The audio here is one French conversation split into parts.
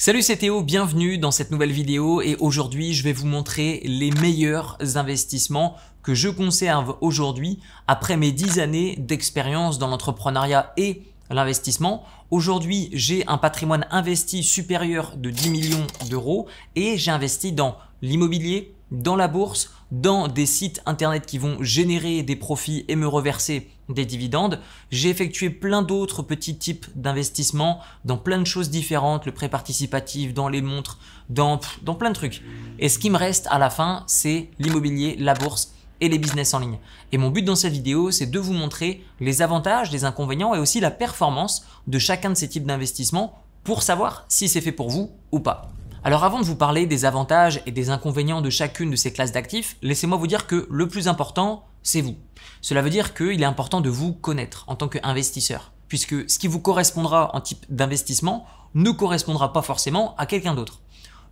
Salut, c'est Théo, bienvenue dans cette nouvelle vidéo et aujourd'hui je vais vous montrer les meilleurs investissements que je conserve aujourd'hui après mes 10 années d'expérience dans l'entrepreneuriat et l'investissement. Aujourd'hui, j'ai un patrimoine investi supérieur de 10 millions d'euros et j'ai investi dans l'immobilier, dans la bourse, dans des sites internet qui vont générer des profits et me reverser des dividendes. J'ai effectué plein d'autres petits types d'investissements dans plein de choses différentes, le prêt participatif, dans les montres, dans plein de trucs. Et ce qui me reste à la fin, c'est l'immobilier, la bourse et les business en ligne. Et mon but dans cette vidéo, c'est de vous montrer les avantages, les inconvénients et aussi la performance de chacun de ces types d'investissements pour savoir si c'est fait pour vous ou pas. Alors avant de vous parler des avantages et des inconvénients de chacune de ces classes d'actifs, laissez-moi vous dire que le plus important, c'est vous. Cela veut dire qu'il est important de vous connaître en tant qu'investisseur, puisque ce qui vous correspondra en type d'investissement ne correspondra pas forcément à quelqu'un d'autre.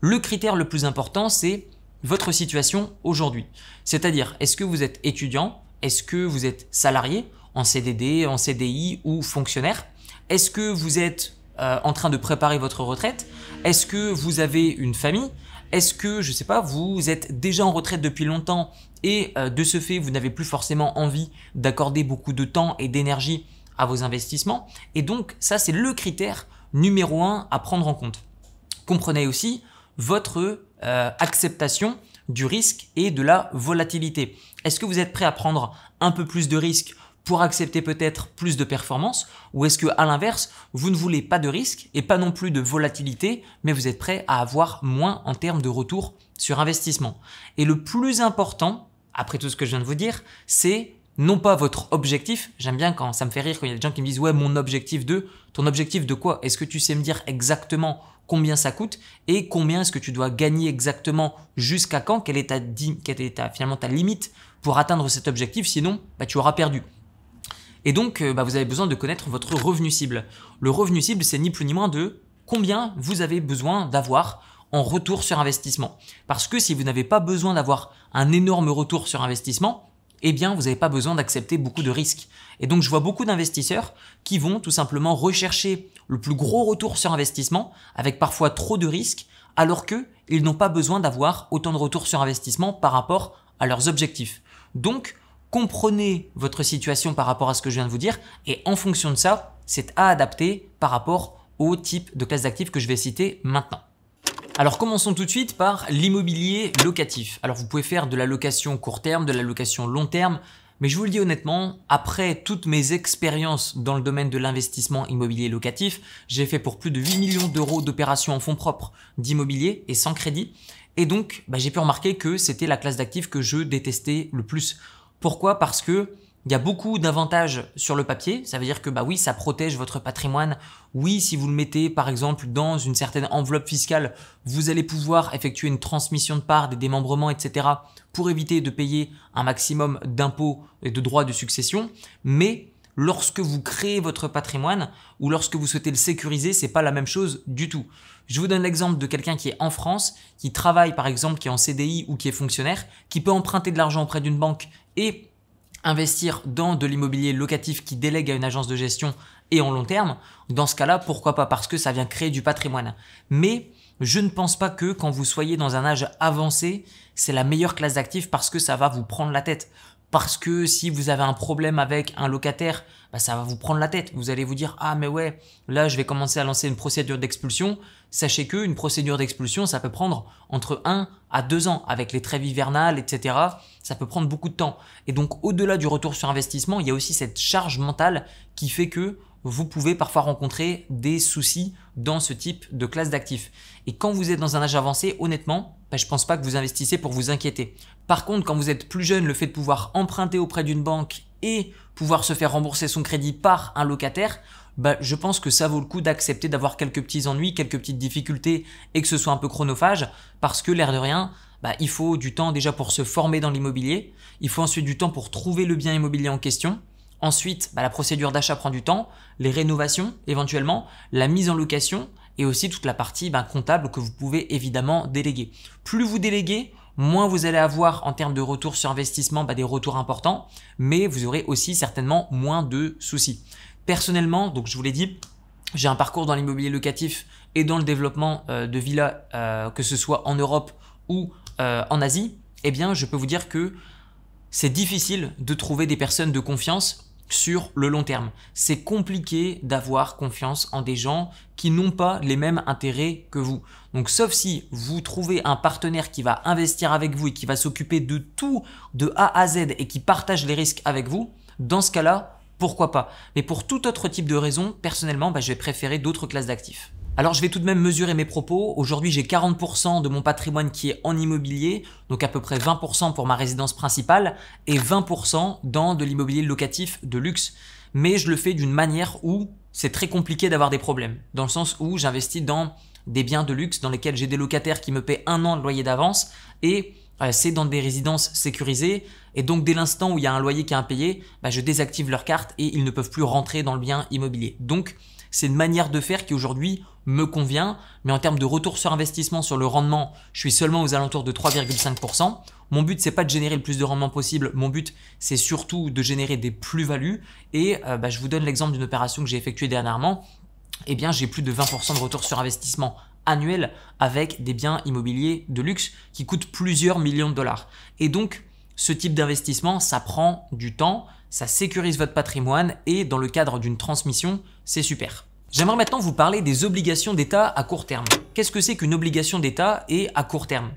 Le critère le plus important, c'est votre situation aujourd'hui. C'est-à-dire, est-ce que vous êtes étudiant? Est-ce que vous êtes salarié en CDD, en CDI ou fonctionnaire? Est-ce que vous êtes en train de préparer votre retraite? Est-ce que vous avez une famille? Est-ce que, je sais pas, vous êtes déjà en retraite depuis longtemps et de ce fait, vous n'avez plus forcément envie d'accorder beaucoup de temps et d'énergie à vos investissements? Et donc, ça, c'est le critère numéro 1 à prendre en compte. Comprenez aussi votre acceptation du risque et de la volatilité. Est-ce que vous êtes prêt à prendre un peu plus de risques pour accepter peut-être plus de performance, ou est-ce que à l'inverse, vous ne voulez pas de risque et pas non plus de volatilité, mais vous êtes prêt à avoir moins en termes de retour sur investissement? Et le plus important, après tout ce que je viens de vous dire, c'est non pas votre objectif. J'aime bien quand ça me fait rire quand il y a des gens qui me disent « Ouais, mon objectif de… » Ton objectif de quoi? Est-ce que tu sais me dire exactement combien ça coûte et combien est-ce que tu dois gagner exactement, jusqu'à quand? Quelle est finalement ta limite pour atteindre cet objectif? Sinon, tu auras perdu. Et donc, vous avez besoin de connaître votre revenu cible. Le revenu cible, c'est ni plus ni moins de combien vous avez besoin d'avoir en retour sur investissement. Parce que si vous n'avez pas besoin d'avoir un énorme retour sur investissement, eh bien, vous n'avez pas besoin d'accepter beaucoup de risques. Et donc, je vois beaucoup d'investisseurs qui vont tout simplement rechercher le plus gros retour sur investissement avec parfois trop de risques, alors qu'ils n'ont pas besoin d'avoir autant de retour sur investissement par rapport à leurs objectifs. Donc, comprenez votre situation par rapport à ce que je viens de vous dire et en fonction de ça, c'est à adapter par rapport au type de classe d'actifs que je vais citer maintenant. Alors commençons tout de suite par l'immobilier locatif. Alors vous pouvez faire de la location court terme, de la location long terme, mais je vous le dis honnêtement, après toutes mes expériences dans le domaine de l'investissement immobilier locatif, j'ai fait pour plus de 8 millions d'euros d'opérations en fonds propres d'immobilier et sans crédit. Et donc j'ai pu remarquer que c'était la classe d'actifs que je détestais le plus. Pourquoi? Parce que il y a beaucoup d'avantages sur le papier. Ça veut dire que oui, ça protège votre patrimoine. Oui, si vous le mettez par exemple dans une certaine enveloppe fiscale, vous allez pouvoir effectuer une transmission de parts, des démembrements, etc. pour éviter de payer un maximum d'impôts et de droits de succession. Mais lorsque vous créez votre patrimoine ou lorsque vous souhaitez le sécuriser, c'est pas la même chose du tout. Je vous donne l'exemple de quelqu'un qui est en France, qui travaille par exemple, qui est en CDI ou qui est fonctionnaire, qui peut emprunter de l'argent auprès d'une banque et investir dans de l'immobilier locatif qui délègue à une agence de gestion et en long terme. Dans ce cas-là, pourquoi pas? Parce que ça vient créer du patrimoine. Mais je ne pense pas que quand vous soyez dans un âge avancé, c'est la meilleure classe d'actifs parce que ça va vous prendre la tête. Parce que si vous avez un problème avec un locataire, ça va vous prendre la tête. Vous allez vous dire « Ah mais ouais, là je vais commencer à lancer une procédure d'expulsion ». Sachez qu'une procédure d'expulsion, ça peut prendre entre 1 à 2 ans avec les trêves hivernales, etc. Ça peut prendre beaucoup de temps. Et donc au-delà du retour sur investissement, il y a aussi cette charge mentale qui fait que vous pouvez parfois rencontrer des soucis dans ce type de classe d'actifs. Et quand vous êtes dans un âge avancé, honnêtement, je ne pense pas que vous investissez pour vous inquiéter. Par contre, quand vous êtes plus jeune, le fait de pouvoir emprunter auprès d'une banque et pouvoir se faire rembourser son crédit par un locataire, je pense que ça vaut le coup d'accepter d'avoir quelques petits ennuis, quelques petites difficultés et que ce soit un peu chronophage parce que l'air de rien, il faut du temps déjà pour se former dans l'immobilier. Il faut ensuite du temps pour trouver le bien immobilier en question. Ensuite, la procédure d'achat prend du temps, les rénovations éventuellement, la mise en location et aussi toute la partie comptable que vous pouvez évidemment déléguer. Plus vous déléguez, moins vous allez avoir en termes de retour sur investissement des retours importants, mais vous aurez aussi certainement moins de soucis. Personnellement, donc je vous l'ai dit, j'ai un parcours dans l'immobilier locatif et dans le développement de villas, que ce soit en Europe ou en Asie, eh bien je peux vous dire que c'est difficile de trouver des personnes de confiance sur le long terme. C'est compliqué d'avoir confiance en des gens qui n'ont pas les mêmes intérêts que vous. Donc sauf si vous trouvez un partenaire qui va investir avec vous et qui va s'occuper de tout de A à Z et qui partage les risques avec vous, dans ce cas-là, pourquoi pas. Mais pour tout autre type de raison, personnellement, je vais préférer d'autres classes d'actifs. Alors je vais tout de même mesurer mes propos. Aujourd'hui, j'ai 40% de mon patrimoine qui est en immobilier, donc à peu près 20% pour ma résidence principale et 20% dans de l'immobilier locatif de luxe. Mais je le fais d'une manière où c'est très compliqué d'avoir des problèmes, dans le sens où j'investis dans des biens de luxe dans lesquels j'ai des locataires qui me paient 1 an de loyer d'avance et c'est dans des résidences sécurisées. Et donc dès l'instant où il y a un loyer qui est impayé, je désactive leur carte et ils ne peuvent plus rentrer dans le bien immobilier. Donc c'est une manière de faire qui aujourd'hui me convient, mais en termes de retour sur investissement sur le rendement, je suis seulement aux alentours de 3,5%. Mon but, c'est pas de générer le plus de rendement possible. Mon but, c'est surtout de générer des plus-values. Et je vous donne l'exemple d'une opération que j'ai effectuée dernièrement. Eh bien, j'ai plus de 20% de retour sur investissement annuel avec des biens immobiliers de luxe qui coûtent plusieurs millions de dollars. Et donc, ce type d'investissement, ça prend du temps, ça sécurise votre patrimoine et dans le cadre d'une transmission, c'est super. J'aimerais maintenant vous parler des obligations d'État à court terme. Qu'est-ce que c'est qu'une obligation d'État et à court terme?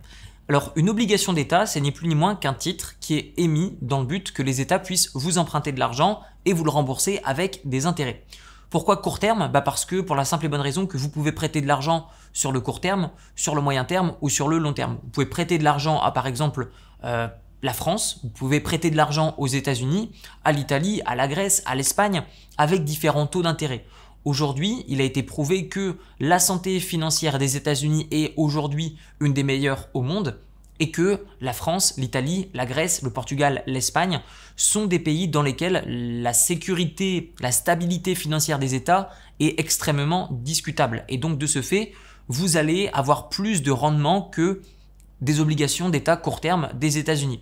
Alors, une obligation d'État, c'est ni plus ni moins qu'un titre qui est émis dans le but que les États puissent vous emprunter de l'argent et vous le rembourser avec des intérêts. Pourquoi court terme? Parce que pour la simple et bonne raison que vous pouvez prêter de l'argent sur le court terme, sur le moyen terme ou sur le long terme. Vous pouvez prêter de l'argent à par exemple la France, vous pouvez prêter de l'argent aux États-Unis, à l'Italie, à la Grèce, à l'Espagne avec différents taux d'intérêt. Aujourd'hui, il a été prouvé que la santé financière des États-Unis est aujourd'hui une des meilleures au monde et que la France, l'Italie, la Grèce, le Portugal, l'Espagne sont des pays dans lesquels la sécurité, la stabilité financière des États est extrêmement discutable. Et donc de ce fait, vous allez avoir plus de rendement que des obligations d'État court terme des États-Unis.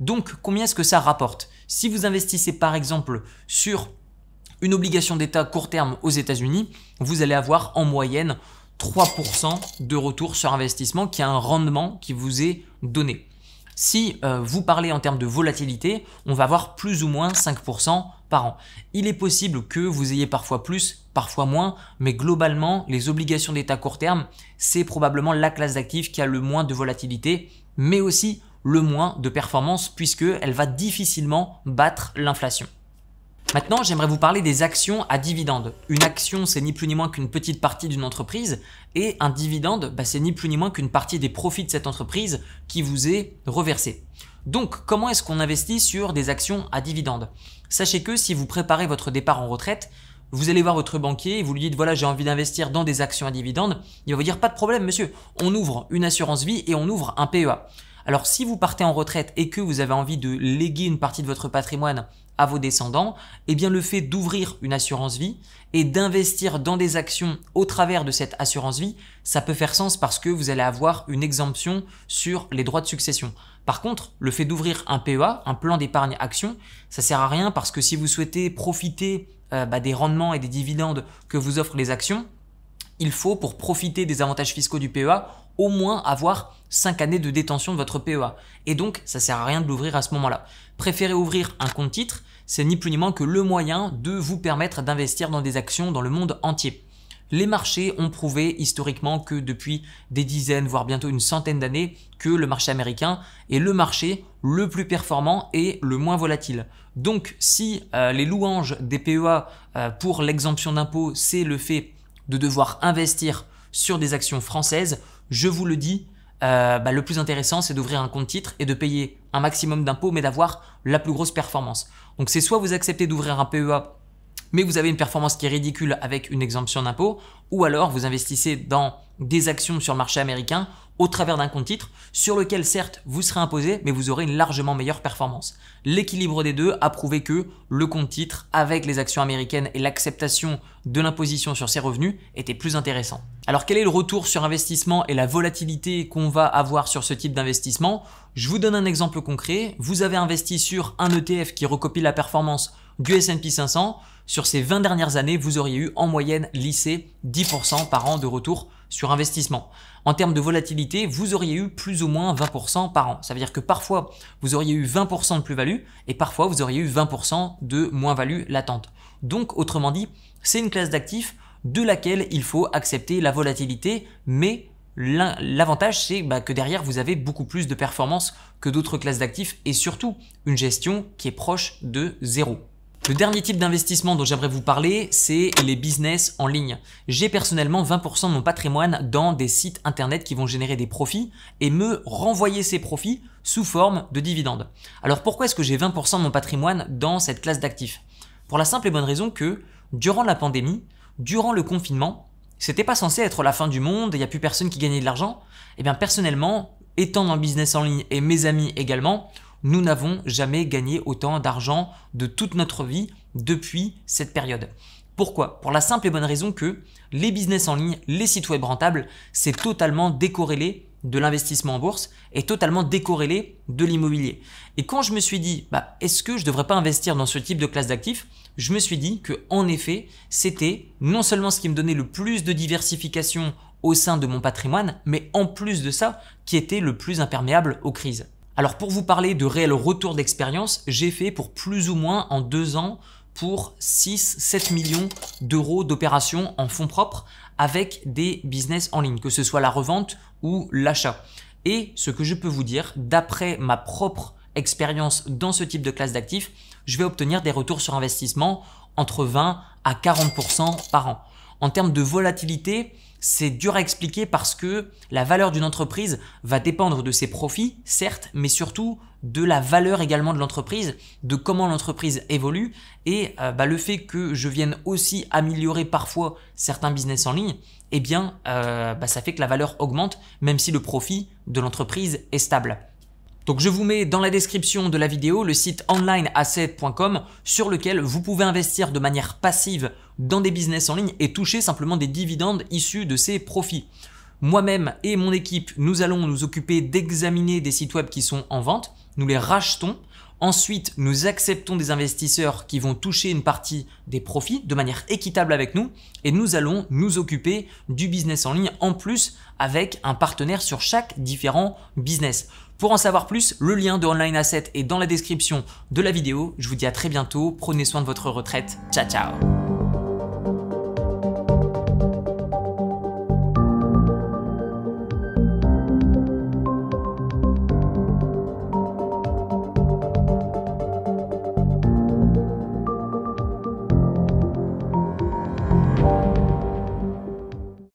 Donc combien est-ce que ça rapporte? Si vous investissez par exemple sur une obligation d'État court terme aux États-Unis, vous allez avoir en moyenne 3% de retour sur investissement qui est un rendement qui vous est donné. Si vous parlez en termes de volatilité, on va avoir plus ou moins 5% par an. Il est possible que vous ayez parfois plus, parfois moins, mais globalement, les obligations d'État court terme, c'est probablement la classe d'actifs qui a le moins de volatilité, mais aussi le moins de performance puisqu'elle va difficilement battre l'inflation. Maintenant, j'aimerais vous parler des actions à dividendes. Une action, c'est ni plus ni moins qu'une petite partie d'une entreprise et un dividende, c'est ni plus ni moins qu'une partie des profits de cette entreprise qui vous est reversée. Donc, comment est-ce qu'on investit sur des actions à dividendes? Sachez que si vous préparez votre départ en retraite, vous allez voir votre banquier et vous lui dites voilà, j'ai envie d'investir dans des actions à dividendes. Il va vous dire pas de problème monsieur, on ouvre une assurance vie et on ouvre un PEA. Alors si vous partez en retraite et que vous avez envie de léguer une partie de votre patrimoine à vos descendants, eh bien le fait d'ouvrir une assurance vie et d'investir dans des actions au travers de cette assurance vie, ça peut faire sens parce que vous allez avoir une exemption sur les droits de succession. Par contre, le fait d'ouvrir un PEA, un plan d'épargne action, ça sert à rien parce que si vous souhaitez profiter des rendements et des dividendes que vous offrent les actions, il faut pour profiter des avantages fiscaux du PEA au moins avoir 5 années de détention de votre PEA. Et donc, ça sert à rien de l'ouvrir à ce moment-là. Préférez ouvrir un compte titre, c'est ni plus ni moins que le moyen de vous permettre d'investir dans des actions dans le monde entier. Les marchés ont prouvé historiquement que depuis des dizaines, voire bientôt une centaine d'années, que le marché américain est le marché le plus performant et le moins volatile. Donc, si les louanges des PEA pour l'exemption d'impôt, c'est le fait de devoir investir sur des actions françaises, je vous le dis, le plus intéressant, c'est d'ouvrir un compte titre et de payer un maximum d'impôts, mais d'avoir la plus grosse performance. Donc, c'est soit vous acceptez d'ouvrir un PEA, mais vous avez une performance qui est ridicule avec une exemption d'impôt, ou alors vous investissez dans des actions sur le marché américain au travers d'un compte titre sur lequel certes vous serez imposé, mais vous aurez une largement meilleure performance. L'équilibre des deux a prouvé que le compte titre avec les actions américaines et l'acceptation de l'imposition sur ses revenus était plus intéressant. Alors quel est le retour sur investissement et la volatilité qu'on va avoir sur ce type d'investissement? Je vous donne un exemple concret. Vous avez investi sur un ETF qui recopie la performance du S&P 500, sur ces 20 dernières années, vous auriez eu en moyenne lissé 10% par an de retour sur investissement. En termes de volatilité, vous auriez eu plus ou moins 20% par an. Ça veut dire que parfois, vous auriez eu 20% de plus-value et parfois, vous auriez eu 20% de moins-value latente. Donc, autrement dit, c'est une classe d'actifs de laquelle il faut accepter la volatilité, mais l'avantage, c'est que derrière, vous avez beaucoup plus de performance que d'autres classes d'actifs et surtout une gestion qui est proche de zéro. Le dernier type d'investissement dont j'aimerais vous parler, c'est les business en ligne. J'ai personnellement 20% de mon patrimoine dans des sites internet qui vont générer des profits et me renvoyer ces profits sous forme de dividendes. Alors pourquoi est-ce que j'ai 20% de mon patrimoine dans cette classe d'actifs? Pour la simple et bonne raison que durant la pandémie, durant le confinement, c'était pas censé être la fin du monde, il n'y a plus personne qui gagnait de l'argent. Et bien personnellement, étant dans le business en ligne et mes amis également, nous n'avons jamais gagné autant d'argent de toute notre vie depuis cette période. Pourquoi? Pour la simple et bonne raison que les business en ligne, les sites web rentables, c'est totalement décorrélé de l'investissement en bourse et totalement décorrélé de l'immobilier. Et quand je me suis dit, est-ce que je ne devrais pas investir dans ce type de classe d'actifs? Je me suis dit que en effet, c'était non seulement ce qui me donnait le plus de diversification au sein de mon patrimoine, mais en plus de ça, qui était le plus imperméable aux crises. Alors pour vous parler de réel retour d'expérience, j'ai fait pour plus ou moins en 2 ans pour 6-7 millions d'euros d'opérations en fonds propres avec des business en ligne, que ce soit la revente ou l'achat. Et ce que je peux vous dire, d'après ma propre expérience dans ce type de classe d'actifs, je vais obtenir des retours sur investissement entre 20 à 40% par an. En termes de volatilité, c'est dur à expliquer parce que la valeur d'une entreprise va dépendre de ses profits, certes, mais surtout de la valeur également de l'entreprise, de comment l'entreprise évolue et le fait que je vienne aussi améliorer parfois certains business en ligne, eh bien, ça fait que la valeur augmente même si le profit de l'entreprise est stable. Donc je vous mets dans la description de la vidéo le site onlineasset.com sur lequel vous pouvez investir de manière passive dans des business en ligne et toucher simplement des dividendes issus de ces profits. Moi-même et mon équipe, nous allons nous occuper d'examiner des sites web qui sont en vente, nous les rachetons. Ensuite, nous acceptons des investisseurs qui vont toucher une partie des profits de manière équitable avec nous et nous allons nous occuper du business en ligne en plus avec un partenaire sur chaque différent business. Pour en savoir plus, le lien de Online Asset est dans la description de la vidéo. Je vous dis à très bientôt. Prenez soin de votre retraite. Ciao, ciao.